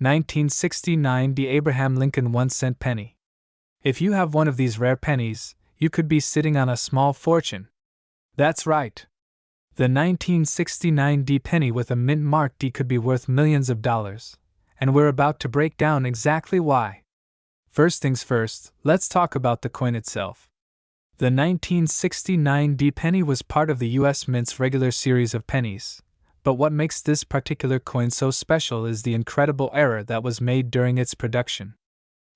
1969 The Abraham Lincoln 1-cent penny. If you have one of these rare pennies, you could be sitting on a small fortune. That's right. The 1969 D penny with a mint mark D could be worth millions of dollars, and we're about to break down exactly why. First things first, let's talk about the coin itself. The 1969 D penny was part of the U.S. Mint's regular series of pennies, but what makes this particular coin so special is the incredible error that was made during its production.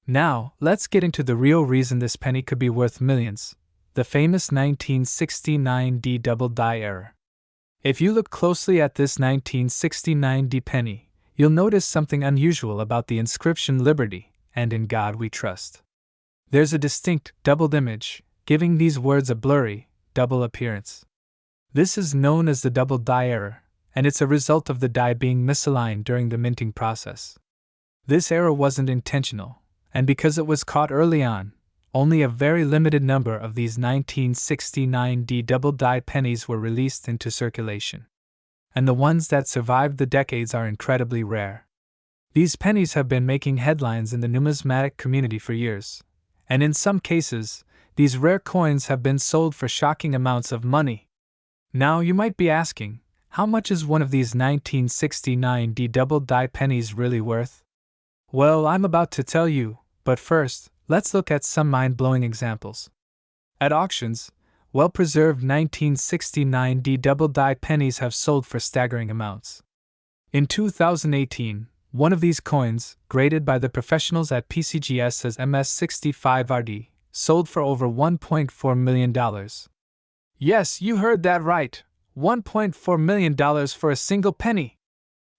Now, let's get into the real reason this penny could be worth millions, the famous 1969 D double die error. If you look closely at this 1969 D penny, you'll notice something unusual about the inscription Liberty, and in God we trust. There's a distinct, doubled image, giving these words a blurry, double appearance. This is known as the double die error, and it's a result of the die being misaligned during the minting process. This error wasn't intentional, and because it was caught early on, only a very limited number of these 1969 D double die pennies were released into circulation. And the ones that survived the decades are incredibly rare. These pennies have been making headlines in the numismatic community for years, and in some cases, these rare coins have been sold for shocking amounts of money. Now you might be asking, how much is one of these 1969 D double die pennies really worth? Well, I'm about to tell you, but first, let's look at some mind-blowing examples. At auctions, well-preserved 1969 D double die pennies have sold for staggering amounts. In 2018, one of these coins, graded by the professionals at PCGS as MS65RD, sold for over $1.4 million. Yes, you heard that right, $1.4 million for a single penny.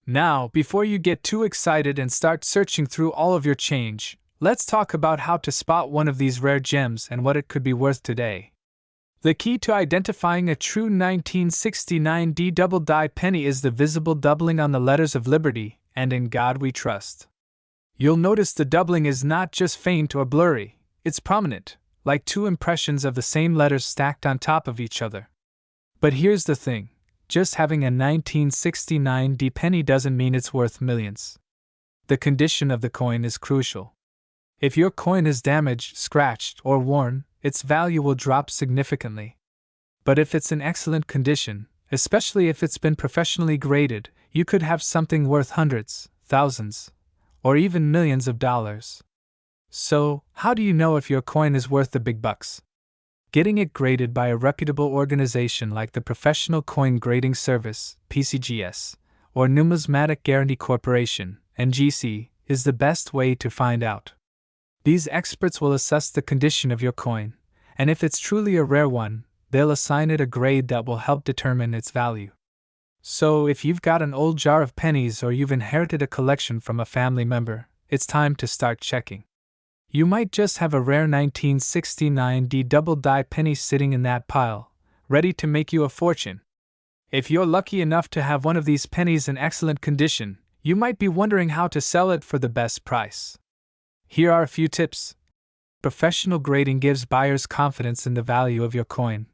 Now, before you get too excited and start searching through all of your change, let's talk about how to spot one of these rare gems and what it could be worth today. The key to identifying a true 1969 D double die penny is the visible doubling on the letters of Liberty, and in God we trust. You'll notice the doubling is not just faint or blurry, it's prominent, like two impressions of the same letters stacked on top of each other. But here's the thing, just having a 1969 D penny doesn't mean it's worth millions. The condition of the coin is crucial. If your coin is damaged, scratched, or worn, its value will drop significantly. But if it's in excellent condition, especially if it's been professionally graded, you could have something worth hundreds, thousands, or even millions of dollars. So, how do you know if your coin is worth the big bucks? Getting it graded by a reputable organization like the Professional Coin Grading Service, PCGS, or Numismatic Guarantee Corporation, NGC, is the best way to find out. These experts will assess the condition of your coin, and if it's truly a rare one, they'll assign it a grade that will help determine its value. So, if you've got an old jar of pennies or you've inherited a collection from a family member, it's time to start checking. You might just have a rare 1969 D double die penny sitting in that pile, ready to make you a fortune. If you're lucky enough to have one of these pennies in excellent condition, you might be wondering how to sell it for the best price. Here are a few tips. Professional grading gives buyers confidence in the value of your coin.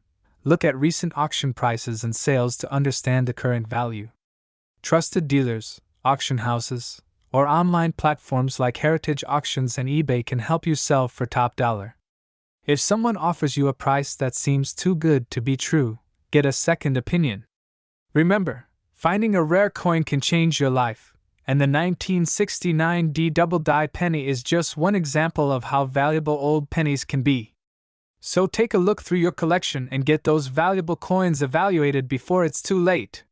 Look at recent auction prices and sales to understand the current value. Trusted dealers, auction houses, or online platforms like Heritage Auctions and eBay can help you sell for top dollar. If someone offers you a price that seems too good to be true, get a second opinion. Remember, finding a rare coin can change your life, and the 1969 D double die penny is just one example of how valuable old pennies can be. So take a look through your collection and get those valuable coins evaluated before it's too late.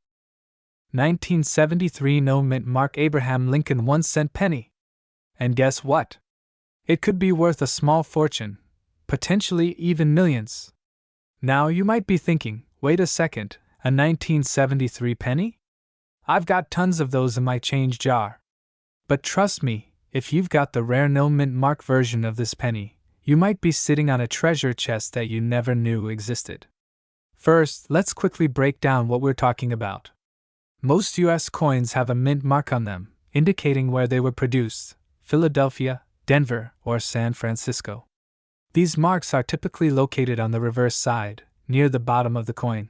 1973 No Mint Mark Abraham Lincoln 1-cent penny. And guess what? It could be worth a small fortune, potentially even millions. Now you might be thinking, wait a second, a 1973 penny? I've got tons of those in my change jar. But trust me, if you've got the rare no mint mark version of this penny, you might be sitting on a treasure chest that you never knew existed. First, let's quickly break down what we're talking about. Most U.S. coins have a mint mark on them, indicating where they were produced: Philadelphia, Denver, or San Francisco. These marks are typically located on the reverse side, near the bottom of the coin.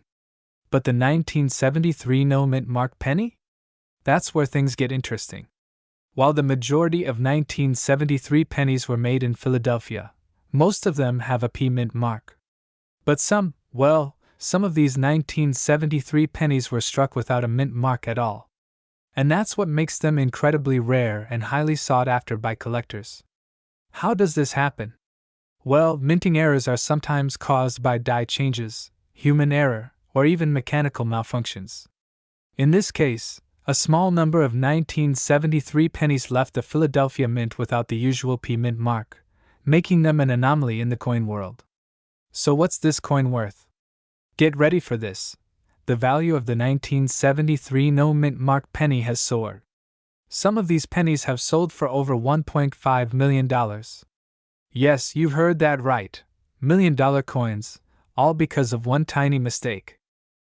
But the 1973 no mint mark penny? That's where things get interesting. While the majority of 1973 pennies were made in Philadelphia, most of them have a P mint mark. But some of these 1973 pennies were struck without a mint mark at all. And that's what makes them incredibly rare and highly sought after by collectors. How does this happen? Well, minting errors are sometimes caused by die changes, human error, or even mechanical malfunctions. In this case, a small number of 1973 pennies left the Philadelphia Mint without the usual P mint mark, making them an anomaly in the coin world. So what's this coin worth? Get ready for this. The value of the 1973 no mint mark penny has soared. Some of these pennies have sold for over $1.5 million. Yes, you've heard that right. $1 million coins, all because of one tiny mistake.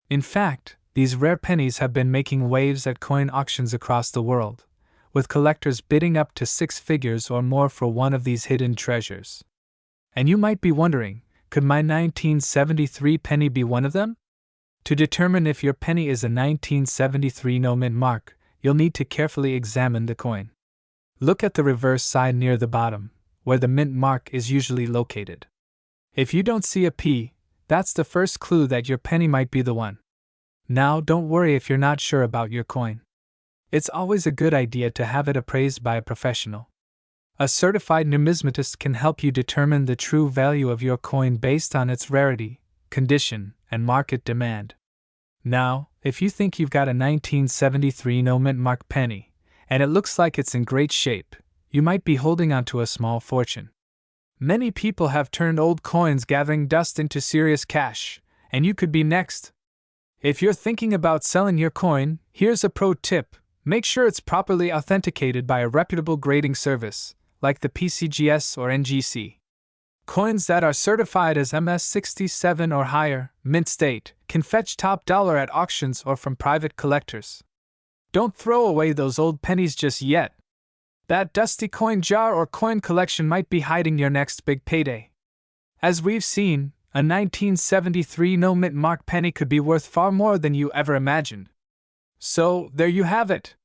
In fact, these rare pennies have been making waves at coin auctions across the world, with collectors bidding up to 6 figures or more for one of these hidden treasures. And you might be wondering, could my 1973 penny be one of them? To determine if your penny is a 1973 no mint mark, you'll need to carefully examine the coin. Look at the reverse side near the bottom, where the mint mark is usually located. If you don't see a P, that's the first clue that your penny might be the one. Now, don't worry if you're not sure about your coin. It's always a good idea to have it appraised by a professional. A certified numismatist can help you determine the true value of your coin based on its rarity, condition, and market demand. Now, if you think you've got a 1973 no mint mark penny, and it looks like it's in great shape, you might be holding onto a small fortune. Many people have turned old coins gathering dust into serious cash, and you could be next. If you're thinking about selling your coin, here's a pro tip. Make sure it's properly authenticated by a reputable grading service, like the PCGS or NGC. Coins that are certified as MS67 or higher, mint state, can fetch top dollar at auctions or from private collectors. Don't throw away those old pennies just yet. That dusty coin jar or coin collection might be hiding your next big payday. As we've seen, a 1973 no mint mark penny could be worth far more than you ever imagined. So, there you have it.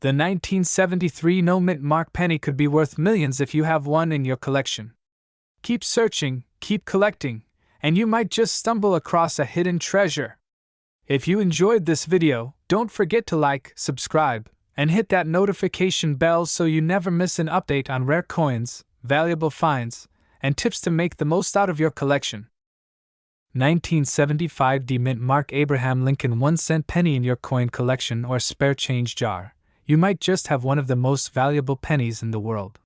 The 1973 no mint mark penny could be worth millions if you have one in your collection. Keep searching, keep collecting, and you might just stumble across a hidden treasure. If you enjoyed this video, don't forget to like, subscribe, and hit that notification bell so you never miss an update on rare coins, valuable finds, and tips to make the most out of your collection. 1975 D mint mark Abraham Lincoln 1-cent penny in your coin collection or spare change jar. You might just have one of the most valuable pennies in the world.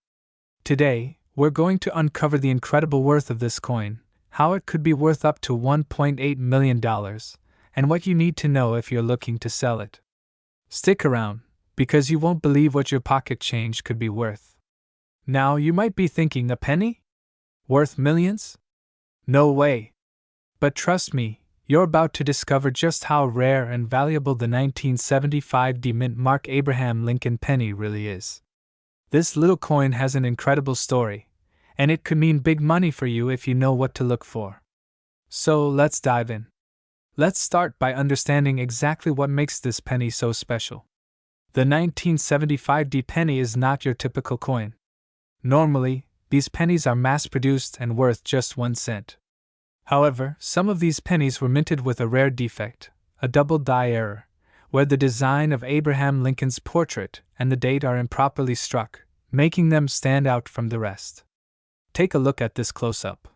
Today, we're going to uncover the incredible worth of this coin, how it could be worth up to $1.8 million, and what you need to know if you're looking to sell it. Stick around, because you won't believe what your pocket change could be worth. Now, you might be thinking, a penny? Worth millions? No way. But trust me, you're about to discover just how rare and valuable the 1975 D mint mark Abraham Lincoln penny really is. This little coin has an incredible story, and it could mean big money for you if you know what to look for. So let's dive in. Let's start by understanding exactly what makes this penny so special. The 1975 D penny is not your typical coin. Normally, these pennies are mass-produced and worth just 1 cent. However, some of these pennies were minted with a rare defect, a double die error, where the design of Abraham Lincoln's portrait and the date are improperly struck, making them stand out from the rest. Take a look at this close-up.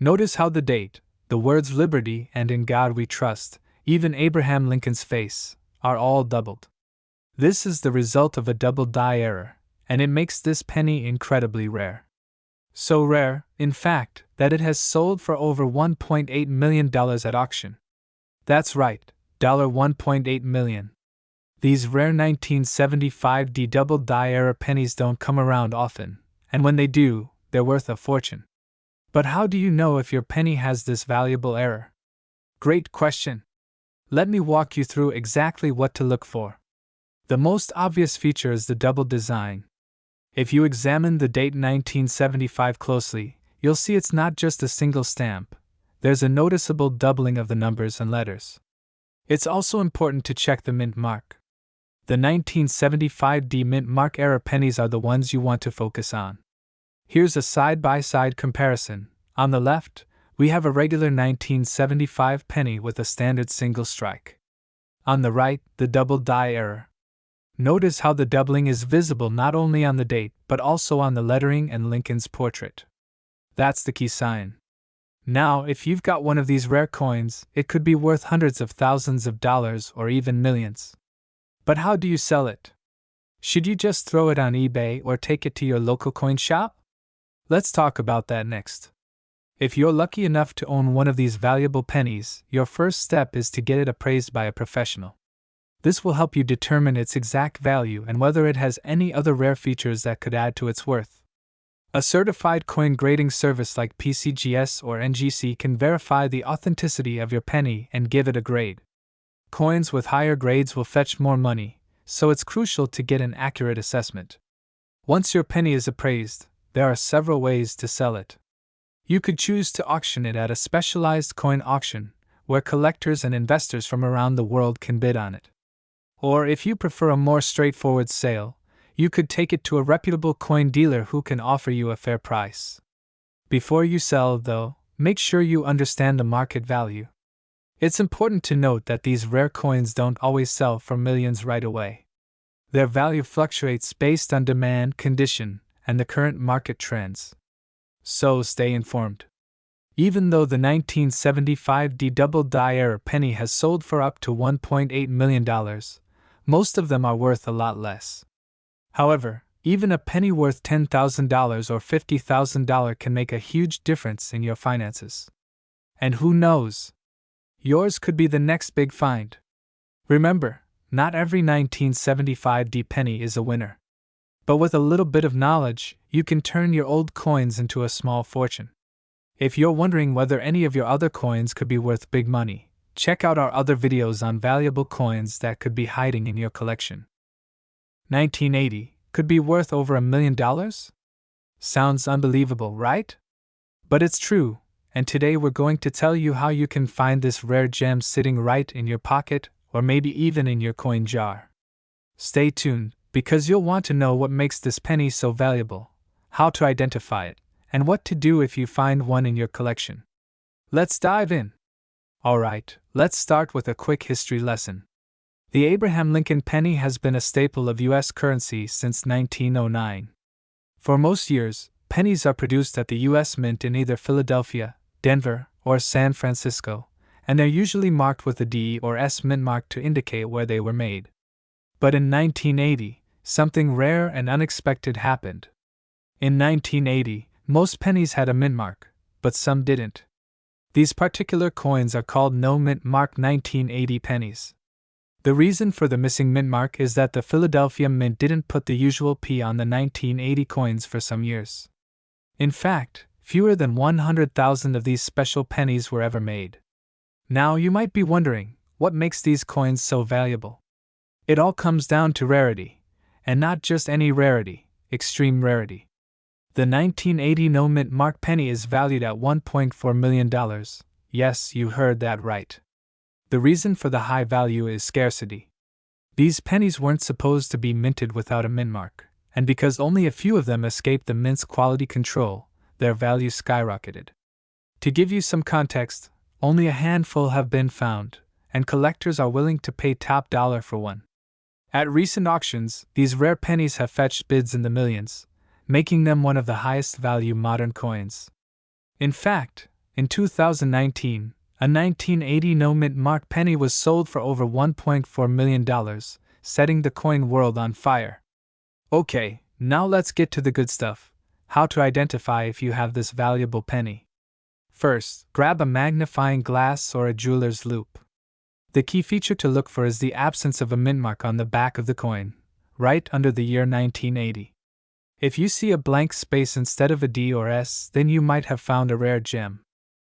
Notice how the date, the words Liberty and In God We Trust, even Abraham Lincoln's face, are all doubled. This is the result of a double die error, and it makes this penny incredibly rare. So rare, in fact, that it has sold for over $1.8 million at auction. That's right, $1.8 million. These rare 1975 D double die error pennies don't come around often, and when they do, they're worth a fortune. But how do you know if your penny has this valuable error? Great question. Let me walk you through exactly what to look for. The most obvious feature is the double design. If you examine the date 1975 closely, you'll see it's not just a single stamp. There's a noticeable doubling of the numbers and letters. It's also important to check the mint mark. The 1975 Mint Mark era pennies are the ones you want to focus on. Here's a side-by-side comparison. On the left, we have a regular 1975 penny with a standard single strike. On the right, the double die era. Notice how the doubling is visible not only on the date but also on the lettering and Lincoln's portrait. That's the key sign. Now, if you've got one of these rare coins, it could be worth hundreds of thousands of dollars or even millions. But how do you sell it? Should you just throw it on eBay or take it to your local coin shop? Let's talk about that next. If you're lucky enough to own one of these valuable pennies, your first step is to get it appraised by a professional. This will help you determine its exact value and whether it has any other rare features that could add to its worth. A certified coin grading service like PCGS or NGC can verify the authenticity of your penny and give it a grade. Coins with higher grades will fetch more money, so it's crucial to get an accurate assessment. Once your penny is appraised, there are several ways to sell it. You could choose to auction it at a specialized coin auction, where collectors and investors from around the world can bid on it. Or if you prefer a more straightforward sale, you could take it to a reputable coin dealer who can offer you a fair price. Before you sell, though, make sure you understand the market value. It's important to note that these rare coins don't always sell for millions right away. Their value fluctuates based on demand, condition, and the current market trends. So stay informed. Even though the 1975 double die era penny has sold for up to $1.8 million, most of them are worth a lot less. However, even a penny worth $10,000 or $50,000 can make a huge difference in your finances. And who knows? Yours could be the next big find. Remember, not every 1975 penny is a winner. But with a little bit of knowledge, you can turn your old coins into a small fortune. If you're wondering whether any of your other coins could be worth big money, check out our other videos on valuable coins that could be hiding in your collection. 1980 could be worth over $1 million? Sounds unbelievable, right? But it's true, and today we're going to tell you how you can find this rare gem sitting right in your pocket or maybe even in your coin jar. Stay tuned, because you'll want to know what makes this penny so valuable, how to identify it, and what to do if you find one in your collection. Let's dive in. Alright, let's start with a quick history lesson. The Abraham Lincoln penny has been a staple of U.S. currency since 1909. For most years, pennies are produced at the U.S. Mint in either Philadelphia, Denver, or San Francisco, and they're usually marked with a D or S mint mark to indicate where they were made. But in 1980, something rare and unexpected happened. In 1980, most pennies had a mint mark, but some didn't. These particular coins are called no mint mark 1980 pennies. The reason for the missing mint mark is that the Philadelphia Mint didn't put the usual P on the 1980 coins for some years. In fact, fewer than 100,000 of these special pennies were ever made. Now you might be wondering, what makes these coins so valuable? It all comes down to rarity, and not just any rarity, extreme rarity. The 1980 no mint mark penny is valued at $1.4 million. Yes, you heard that right. The reason for the high value is scarcity. These pennies weren't supposed to be minted without a mint mark, and because only a few of them escaped the mint's quality control, their value skyrocketed. To give you some context, only a handful have been found, and collectors are willing to pay top dollar for one. At recent auctions, these rare pennies have fetched bids in the millions, making them one of the highest value modern coins. In fact, in 2019, a 1980 no mint mark penny was sold for over $1.4 million, setting the coin world on fire. Okay, now let's get to the good stuff: how to identify if you have this valuable penny. First, grab a magnifying glass or a jeweler's loupe. The key feature to look for is the absence of a mint mark on the back of the coin, right under the year 1980. If you see a blank space instead of a D or S, then you might have found a rare gem.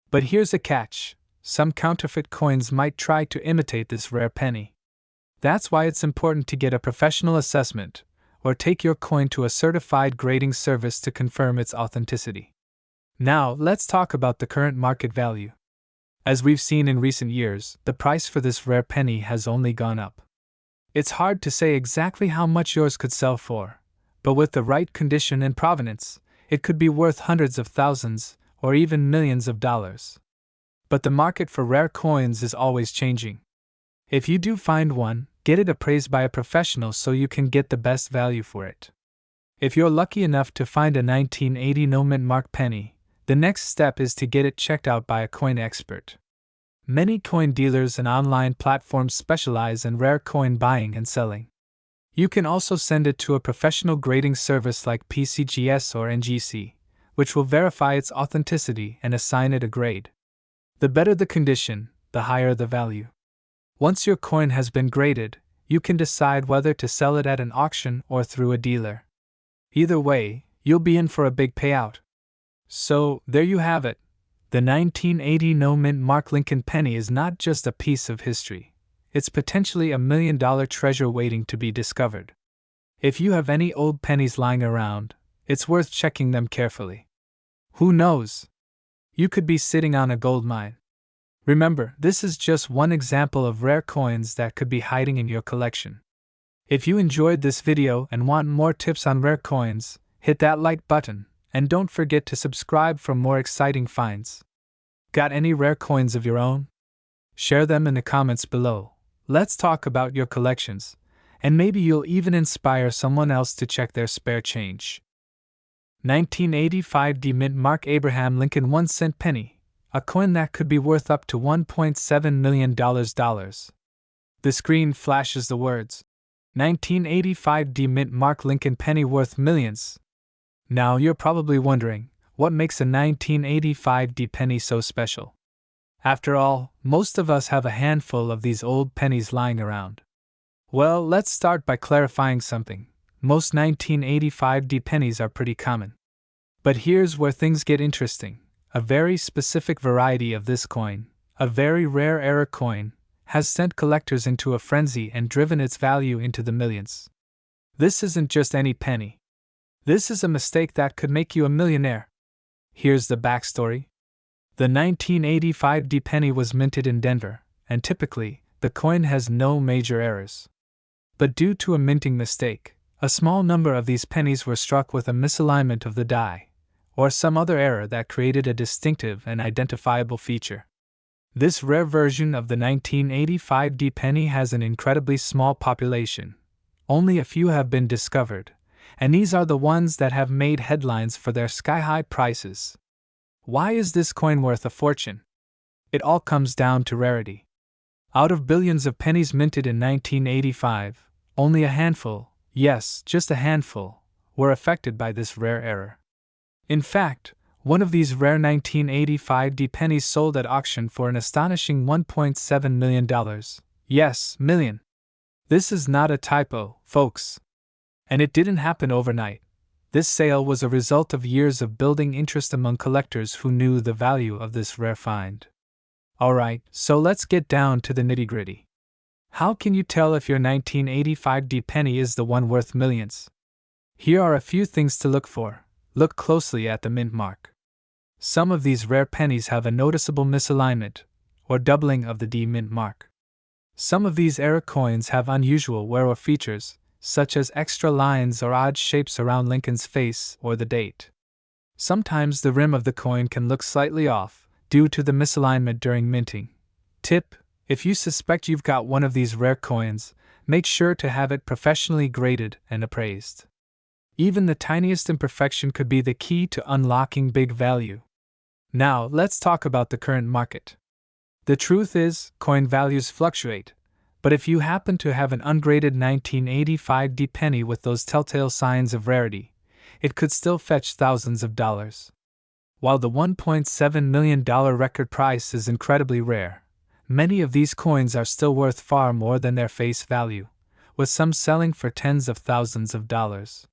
But here's a catch: some counterfeit coins might try to imitate this rare penny. That's why it's important to get a professional assessment, or take your coin to a certified grading service to confirm its authenticity. Now, let's talk about the current market value. As we've seen in recent years, the price for this rare penny has only gone up. It's hard to say exactly how much yours could sell for, but with the right condition and provenance, it could be worth hundreds of thousands or even millions of dollars. But the market for rare coins is always changing. If you do find one, get it appraised by a professional so you can get the best value for it. If you're lucky enough to find a 1980 no-mint mark penny, the next step is to get it checked out by a coin expert. Many coin dealers and online platforms specialize in rare coin buying and selling. You can also send it to a professional grading service like PCGS or NGC, which will verify its authenticity and assign it a grade. The better the condition, the higher the value. Once your coin has been graded, you can decide whether to sell it at an auction or through a dealer. Either way, you'll be in for a big payout. So, there you have it. The 1980 no-mint mark Lincoln penny is not just a piece of history. It's potentially $1 million treasure waiting to be discovered. If you have any old pennies lying around, it's worth checking them carefully. Who knows? You could be sitting on a gold mine. Remember, this is just one example of rare coins that could be hiding in your collection. If you enjoyed this video and want more tips on rare coins, hit that like button, and don't forget to subscribe for more exciting finds. Got any rare coins of your own? Share them in the comments below. Let's talk about your collections, and maybe you'll even inspire someone else to check their spare change. 1985 D-Mint Mark Abraham Lincoln 1-cent penny. A coin that could be worth up to $1.7 million. The screen flashes the words, 1985 D-Mint Mark Lincoln penny worth millions. Now you're probably wondering, what makes a 1985 D penny so special? After all, most of us have a handful of these old pennies lying around. Well, let's start by clarifying something. Most 1985 D pennies are pretty common. But here's where things get interesting. A very specific variety of this coin, a very rare era coin, has sent collectors into a frenzy and driven its value into the millions. This isn't just any penny. This is a mistake that could make you a millionaire. Here's the backstory. The 1985 D penny was minted in Denver, and typically, the coin has no major errors. But due to a minting mistake, a small number of these pennies were struck with a misalignment of the die, or some other error that created a distinctive and identifiable feature. This rare version of the 1985 D penny has an incredibly small population. Only a few have been discovered, and these are the ones that have made headlines for their sky-high prices. Why is this coin worth a fortune? It all comes down to rarity. Out of billions of pennies minted in 1985, only a handful, yes, just a handful, were affected by this rare error. In fact, one of these rare 1985 D pennies sold at auction for an astonishing $1.7 million. Yes, million. This is not a typo, folks. And it didn't happen overnight. This sale was a result of years of building interest among collectors who knew the value of this rare find. Alright, so let's get down to the nitty-gritty. How can you tell if your 1985 D penny is the one worth millions? Here are a few things to look for. Look closely at the mint mark. Some of these rare pennies have a noticeable misalignment, or doubling of the D mint mark. Some of these era coins have unusual wear features, such as extra lines or odd shapes around Lincoln's face or the date. Sometimes the rim of the coin can look slightly off, due to the misalignment during minting. Tip: if you suspect you've got one of these rare coins, make sure to have it professionally graded and appraised. Even the tiniest imperfection could be the key to unlocking big value. Now, let's talk about the current market. The truth is, coin values fluctuate, but if you happen to have an ungraded 1985 D penny with those telltale signs of rarity, it could still fetch thousands of dollars. While the $1.7 million record price is incredibly rare, many of these coins are still worth far more than their face value, with some selling for tens of thousands of dollars.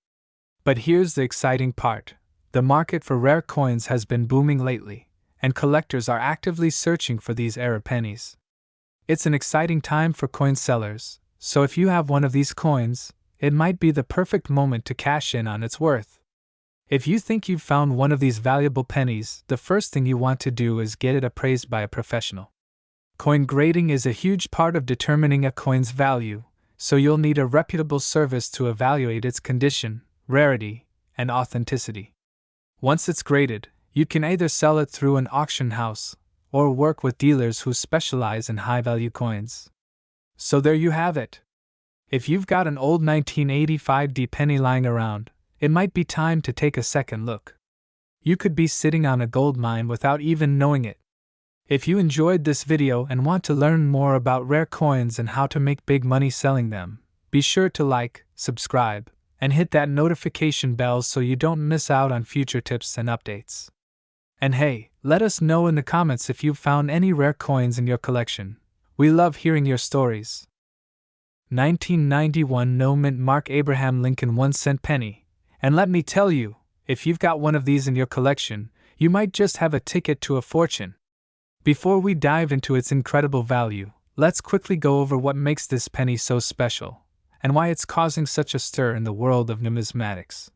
But here's the exciting part. The market for rare coins has been booming lately, and collectors are actively searching for these era pennies. It's an exciting time for coin sellers, so if you have one of these coins, it might be the perfect moment to cash in on its worth. If you think you've found one of these valuable pennies, the first thing you want to do is get it appraised by a professional. Coin grading is a huge part of determining a coin's value, so you'll need a reputable service to evaluate its condition, rarity, and authenticity. Once it's graded, you can either sell it through an auction house or work with dealers who specialize in high-value coins. So there you have it. If you've got an old 1985 D penny lying around, it might be time to take a second look. You could be sitting on a gold mine without even knowing it. If you enjoyed this video and want to learn more about rare coins and how to make big money selling them, be sure to like, subscribe, and hit that notification bell so you don't miss out on future tips and updates. And hey, let us know in the comments if you've found any rare coins in your collection. We love hearing your stories. 1991 No Mint Mark Abraham Lincoln 1-cent penny. And let me tell you, if you've got one of these in your collection, you might just have a ticket to a fortune. Before we dive into its incredible value, let's quickly go over what makes this penny so special, and why it's causing such a stir in the world of numismatics.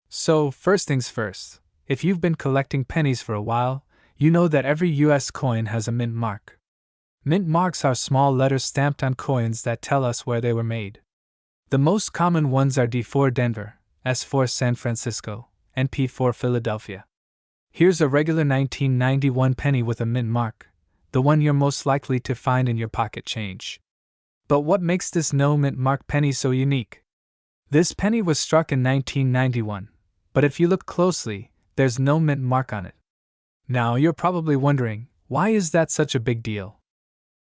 So, first things first, if you've been collecting pennies for a while, you know that every US coin has a mint mark. Mint marks are small letters stamped on coins that tell us where they were made. The most common ones are D for Denver, S for San Francisco, and P for Philadelphia. Here's a regular 1991 penny with a mint mark, the one you're most likely to find in your pocket change. But what makes this no mint mark penny so unique? This penny was struck in 1991, but if you look closely, there's no mint mark on it. Now you're probably wondering, why is that such a big deal?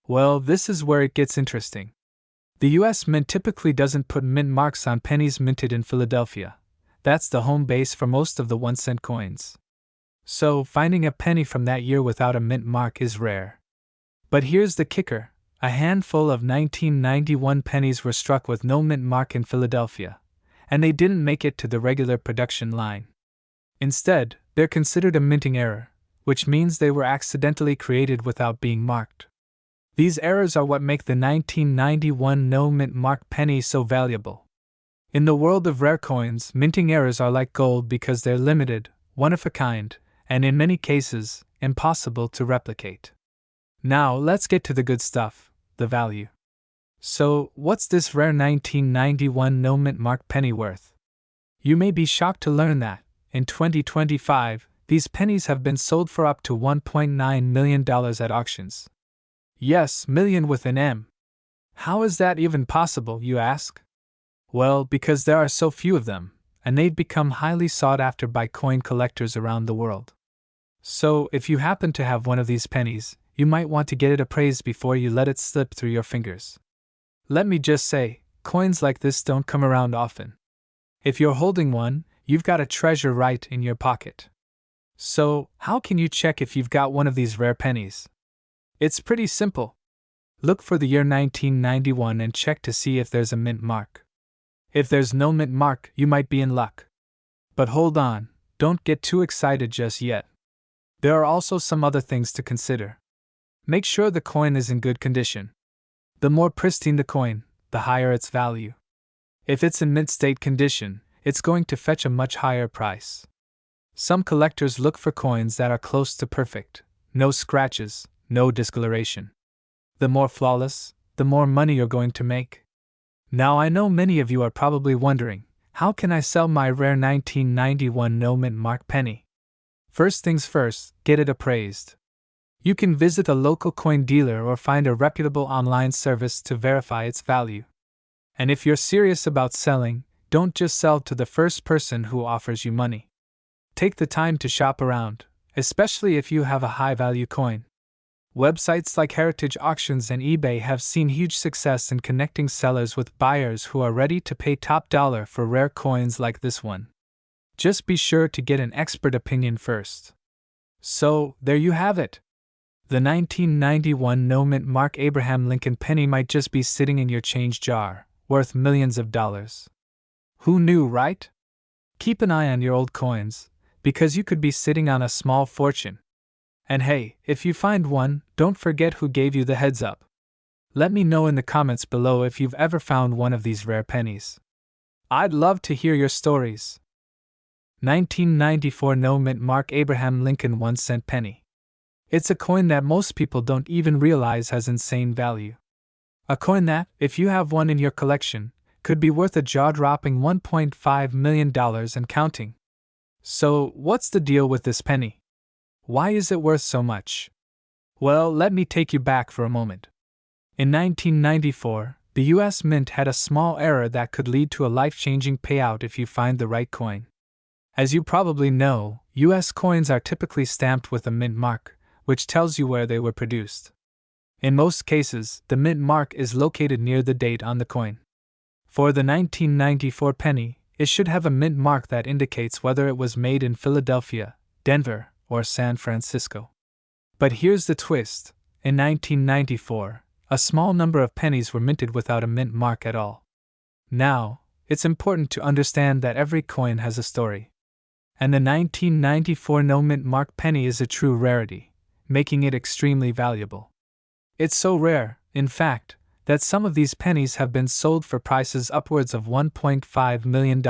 Well, this is where it gets interesting. The US Mint typically doesn't put mint marks on pennies minted in Philadelphia. That's the home base for most of the 1-cent coins. So, finding a penny from that year without a mint mark is rare. But here's the kicker. A handful of 1991 pennies were struck with no mint mark in Philadelphia, and they didn't make it to the regular production line. Instead, they're considered a minting error, which means they were accidentally created without being marked. These errors are what make the 1991 no mint mark penny so valuable. In the world of rare coins, minting errors are like gold because they're limited, one of a kind, and in many cases, impossible to replicate. Now let's get to the good stuff, the value. So, what's this rare 1991 no mint mark penny worth? You may be shocked to learn that, in 2025, these pennies have been sold for up to $1.9 million at auctions. Yes, million with an M. How is that even possible, you ask? Well, because there are so few of them, and they've become highly sought after by coin collectors around the world. So, if you happen to have one of these pennies, you might want to get it appraised before you let it slip through your fingers. Let me just say, coins like this don't come around often. If you're holding one, you've got a treasure right in your pocket. So, how can you check if you've got one of these rare pennies? It's pretty simple. Look for the year 1991 and check to see if there's a mint mark. If there's no mint mark, you might be in luck. But hold on, don't get too excited just yet. There are also some other things to consider. Make sure the coin is in good condition. The more pristine the coin, the higher its value. If it's in mint state condition, it's going to fetch a much higher price. Some collectors look for coins that are close to perfect, no scratches, no discoloration. The more flawless, the more money you're going to make. Now I know many of you are probably wondering, how can I sell my rare 1991 no mint mark penny? First things first, get it appraised. You can visit a local coin dealer or find a reputable online service to verify its value. And if you're serious about selling, don't just sell to the first person who offers you money. Take the time to shop around, especially if you have a high-value coin. Websites like Heritage Auctions and eBay have seen huge success in connecting sellers with buyers who are ready to pay top dollar for rare coins like this one. Just be sure to get an expert opinion first. So, there you have it. The 1991 no mint mark Abraham Lincoln penny might just be sitting in your change jar, worth millions of dollars. Who knew, right? Keep an eye on your old coins, because you could be sitting on a small fortune. And hey, if you find one, don't forget who gave you the heads up. Let me know in the comments below if you've ever found one of these rare pennies. I'd love to hear your stories. 1994 no mint mark Abraham Lincoln 1-cent penny. It's a coin that most people don't even realize has insane value. A coin that, if you have one in your collection, could be worth a jaw-dropping $1.5 million and counting. So, what's the deal with this penny? Why is it worth so much? Well, let me take you back for a moment. In 1994, the US Mint had a small error that could lead to a life-changing payout if you find the right coin. As you probably know, US coins are typically stamped with a mint mark, which tells you where they were produced. In most cases, the mint mark is located near the date on the coin. For the 1994 penny, it should have a mint mark that indicates whether it was made in Philadelphia, Denver, or San Francisco. But here's the twist: in 1994, a small number of pennies were minted without a mint mark at all. Now, it's important to understand that every coin has a story. And the 1994 no mint mark penny is a true rarity, making it extremely valuable. It's so rare, in fact, that some of these pennies have been sold for prices upwards of $1.5 million.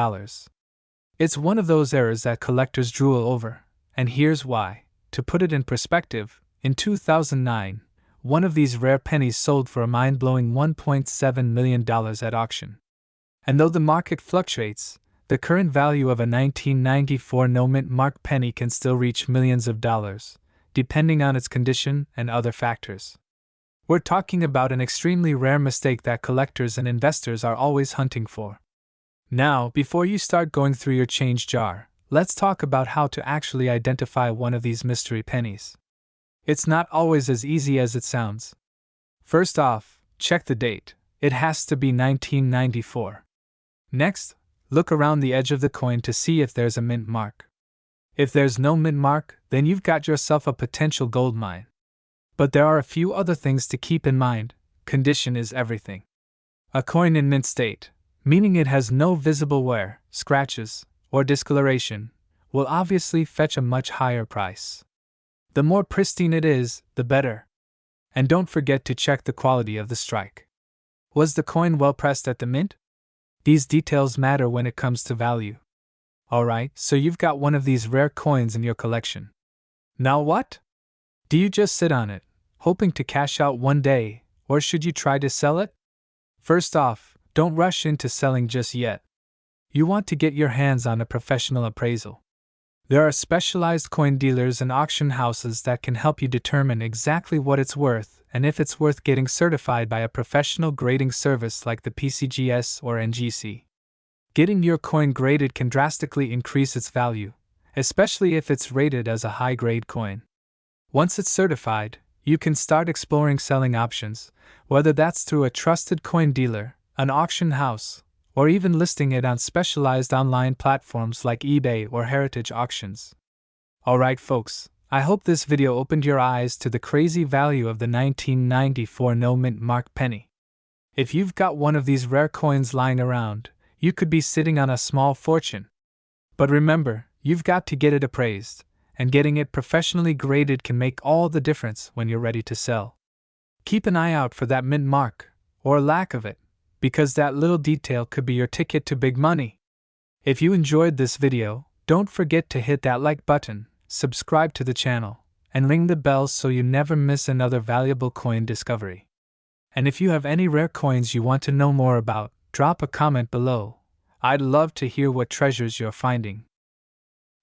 It's one of those errors that collectors drool over, and here's why. To put it in perspective, in 2009, one of these rare pennies sold for a mind-blowing $1.7 million at auction. And though the market fluctuates, the current value of a 1994 no mint mark penny can still reach millions of dollars, depending on its condition and other factors. We're talking about an extremely rare mistake that collectors and investors are always hunting for. Now, before you start going through your change jar, let's talk about how to actually identify one of these mystery pennies. It's not always as easy as it sounds. First off, check the date. It has to be 1994. Next, look around the edge of the coin to see if there's a mint mark. If there's no mint mark, then you've got yourself a potential gold mine. But there are a few other things to keep in mind. Condition is everything. A coin in mint state, meaning it has no visible wear, scratches, or discoloration, will obviously fetch a much higher price. The more pristine it is, the better. And don't forget to check the quality of the strike. Was the coin well pressed at the mint? These details matter when it comes to value. Alright, so you've got one of these rare coins in your collection. Now what? Do you just sit on it, hoping to cash out one day, or should you try to sell it? First off, don't rush into selling just yet. You want to get your hands on a professional appraisal. There are specialized coin dealers and auction houses that can help you determine exactly what it's worth and if it's worth getting certified by a professional grading service like the PCGS or NGC. Getting your coin graded can drastically increase its value, especially if it's rated as a high-grade coin. Once it's certified, you can start exploring selling options, whether that's through a trusted coin dealer, an auction house, or even listing it on specialized online platforms like eBay or Heritage Auctions. Alright folks, I hope this video opened your eyes to the crazy value of the 1994 no mint mark penny. If you've got one of these rare coins lying around, you could be sitting on a small fortune. But remember, you've got to get it appraised, and getting it professionally graded can make all the difference when you're ready to sell. Keep an eye out for that mint mark, or lack of it, because that little detail could be your ticket to big money. If you enjoyed this video, don't forget to hit that like button, subscribe to the channel, and ring the bell so you never miss another valuable coin discovery. And if you have any rare coins you want to know more about, drop a comment below. I'd love to hear what treasures you're finding.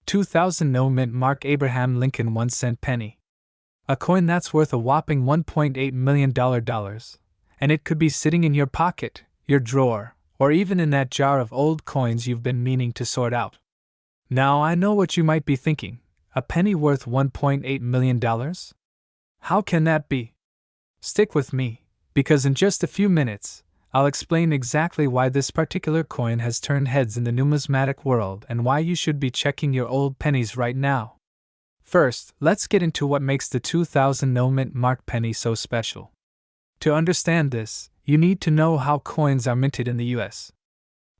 2000 no mint mark Abraham Lincoln 1-cent penny. A coin that's worth a whopping $1.8 million, and it could be sitting in your pocket, your drawer, or even in that jar of old coins you've been meaning to sort out. Now I know what you might be thinking, a penny worth $1.8 million? How can that be? Stick with me, because in just a few minutes, I'll explain exactly why this particular coin has turned heads in the numismatic world and why you should be checking your old pennies right now. First, let's get into what makes the 2000 no mint mark penny so special. To understand this, you need to know how coins are minted in the US.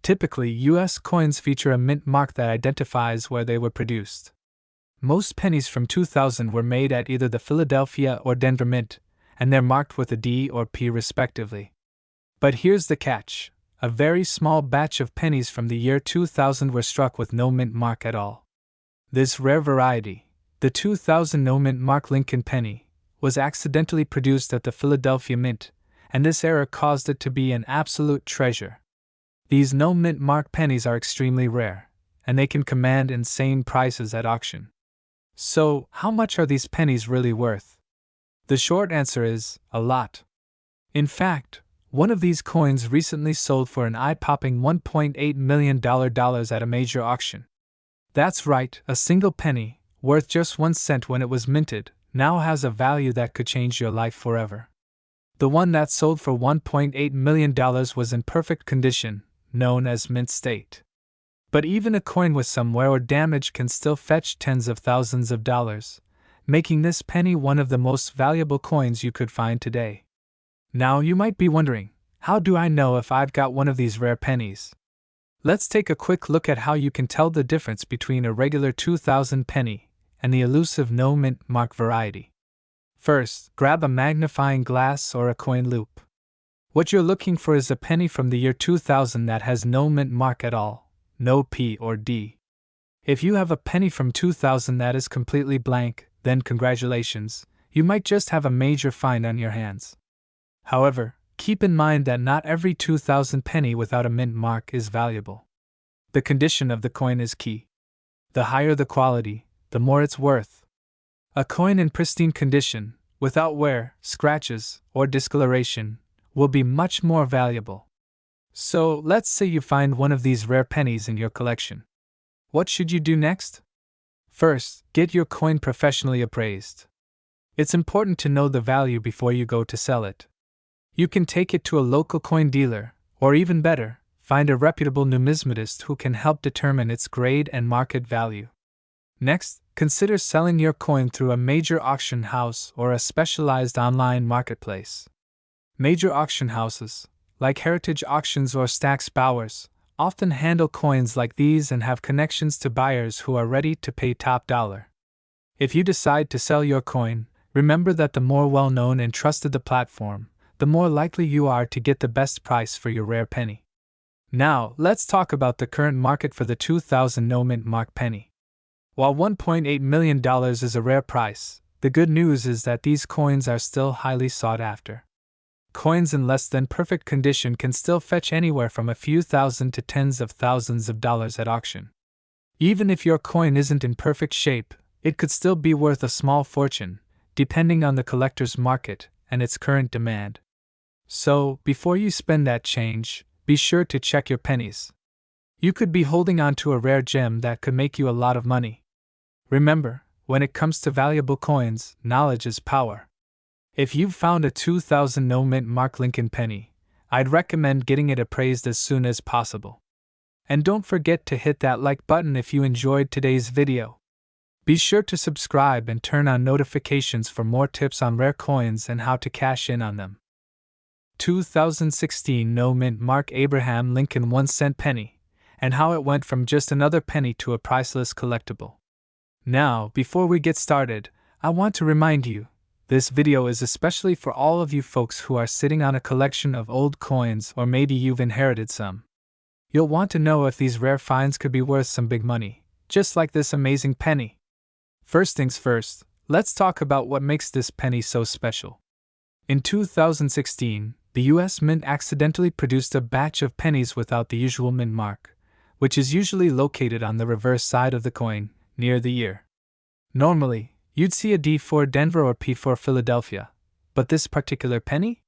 Typically, US coins feature a mint mark that identifies where they were produced. Most pennies from 2000 were made at either the Philadelphia or Denver Mint, and they're marked with a D or P respectively. But here's the catch: a very small batch of pennies from the year 2000 were struck with no mint mark at all. This rare variety, the 2000 no mint mark Lincoln penny, was accidentally produced at the Philadelphia Mint, and this error caused it to be an absolute treasure. These no mint mark pennies are extremely rare, and they can command insane prices at auction. So, how much are these pennies really worth? The short answer is, a lot. In fact, one of these coins recently sold for an eye-popping $1.8 million at a major auction. That's right, a single penny, worth just 1 cent when it was minted, now has a value that could change your life forever. The one that sold for $1.8 million was in perfect condition, known as mint state. But even a coin with some wear or damage can still fetch tens of thousands of dollars, making this penny one of the most valuable coins you could find today. Now you might be wondering, how do I know if I've got one of these rare pennies? Let's take a quick look at how you can tell the difference between a regular 2000 penny and the elusive no mint mark variety. First, grab a magnifying glass or a coin loupe. What you're looking for is a penny from the year 2000 that has no mint mark at all. No P or D. If you have a penny from 2000 that is completely blank, then congratulations, you might just have a major find on your hands. However, keep in mind that not every 2000 penny without a mint mark is valuable. The condition of the coin is key. The higher the quality, the more it's worth. A coin in pristine condition, without wear, scratches, or discoloration, will be much more valuable. So, let's say you find one of these rare pennies in your collection. What should you do next? First, get your coin professionally appraised. It's important to know the value before you go to sell it. You can take it to a local coin dealer, or even better, find a reputable numismatist who can help determine its grade and market value. Next, consider selling your coin through a major auction house or a specialized online marketplace. Major auction houses, like Heritage Auctions or Stack's Bowers, often handle coins like these and have connections to buyers who are ready to pay top dollar. If you decide to sell your coin, remember that the more well-known and trusted the platform, the more likely you are to get the best price for your rare penny. Now, let's talk about the current market for the 2000 no mint mark penny. While $1.8 million is a rare price, the good news is that these coins are still highly sought after. Coins in less than perfect condition can still fetch anywhere from a few thousand to tens of thousands of dollars at auction. Even if your coin isn't in perfect shape, it could still be worth a small fortune, depending on the collector's market and its current demand. So, before you spend that change, be sure to check your pennies. You could be holding on to a rare gem that could make you a lot of money. Remember, when it comes to valuable coins, knowledge is power. If you've found a 2000 no mint mark Lincoln penny, I'd recommend getting it appraised as soon as possible. And don't forget to hit that like button if you enjoyed today's video. Be sure to subscribe and turn on notifications for more tips on rare coins and how to cash in on them. 2016 no mint mark Abraham Lincoln 1 cent penny, and how it went from just another penny to a priceless collectible. Now, before we get started, I want to remind you, this video is especially for all of you folks who are sitting on a collection of old coins, or maybe you've inherited some. You'll want to know if these rare finds could be worth some big money, just like this amazing penny. First things first, let's talk about what makes this penny so special. In 2016, the US Mint accidentally produced a batch of pennies without the usual mint mark, which is usually located on the reverse side of the coin, near the ear. Normally, you'd see a D for Denver or P for Philadelphia, but this particular penny?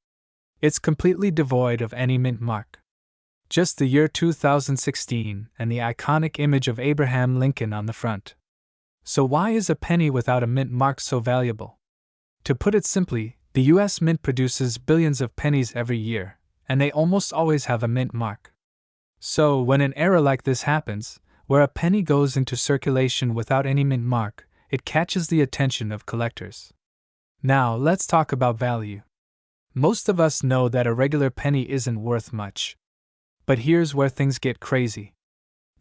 It's completely devoid of any mint mark. Just the year 2016 and the iconic image of Abraham Lincoln on the front. So why is a penny without a mint mark so valuable? To put it simply, the US Mint produces billions of pennies every year, and they almost always have a mint mark. So when an error like this happens, where a penny goes into circulation without any mint mark, it catches the attention of collectors. Now, let's talk about value. Most of us know that a regular penny isn't worth much. But here's where things get crazy.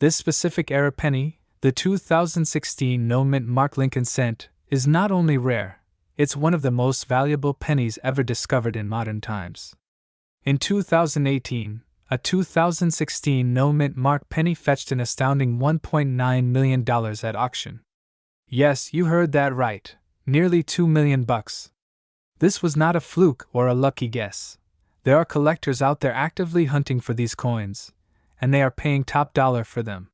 This specific era penny, the 2016 no mint mark Lincoln cent, is not only rare, it's one of the most valuable pennies ever discovered in modern times. In 2018, a 2016 no mint mark penny fetched an astounding $1.9 million at auction. Yes, you heard that right, nearly $2 million. This was not a fluke or a lucky guess. There are collectors out there actively hunting for these coins, and they are paying top dollar for them.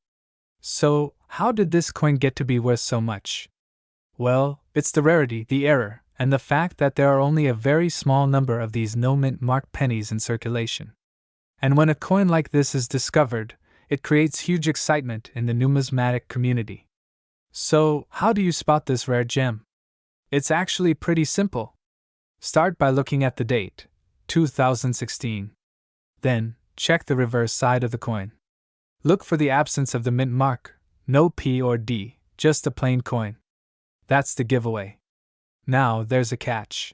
So, how did this coin get to be worth so much? Well, it's the rarity, the error, and the fact that there are only a very small number of these no-mint mark pennies in circulation. And when a coin like this is discovered, it creates huge excitement in the numismatic community. So, how do you spot this rare gem? It's actually pretty simple. Start by looking at the date, 2016. Then, check the reverse side of the coin. Look for the absence of the mint mark, no P or D, just a plain coin. That's the giveaway. Now, there's a catch.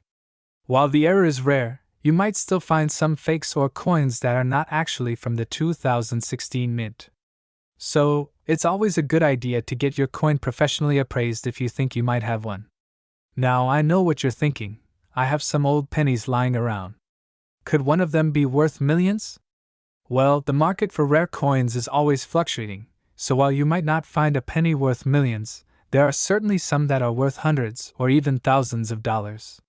While the error is rare, you might still find some fakes or coins that are not actually from the 2016 mint. So, it's always a good idea to get your coin professionally appraised if you think you might have one. Now, I know what you're thinking. I have some old pennies lying around. Could one of them be worth millions? Well, the market for rare coins is always fluctuating, so while you might not find a penny worth millions, there are certainly some that are worth hundreds or even thousands of dollars.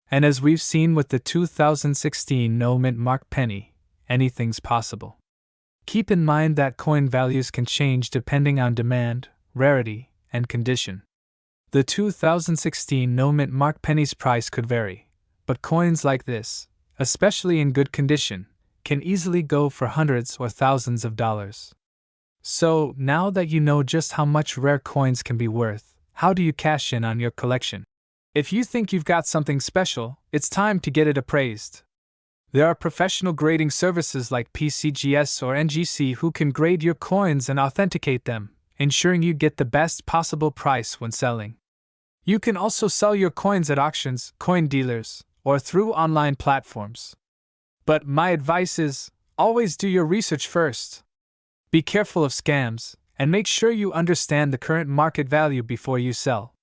And as we've seen with the 2016 no-mint mark penny, anything's possible. Keep in mind that coin values can change depending on demand, rarity, and condition. The 2016 no-mint mark penny's price could vary, but coins like this, especially in good condition, can easily go for hundreds or thousands of dollars. So, now that you know just how much rare coins can be worth, how do you cash in on your collection? If you think you've got something special, it's time to get it appraised. There are professional grading services like PCGS or NGC who can grade your coins and authenticate them, ensuring you get the best possible price when selling. You can also sell your coins at auctions, coin dealers, or through online platforms. But my advice is, always do your research first. Be careful of scams, and make sure you understand the current market value before you sell.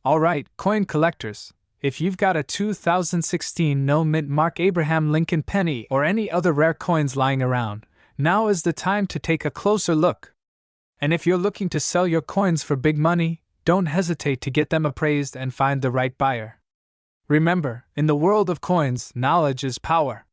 Alright, coin collectors, if you've got a 2016 no-mint mark Abraham Lincoln penny or any other rare coins lying around, now is the time to take a closer look. And if you're looking to sell your coins for big money, don't hesitate to get them appraised and find the right buyer. Remember, in the world of coins, knowledge is power.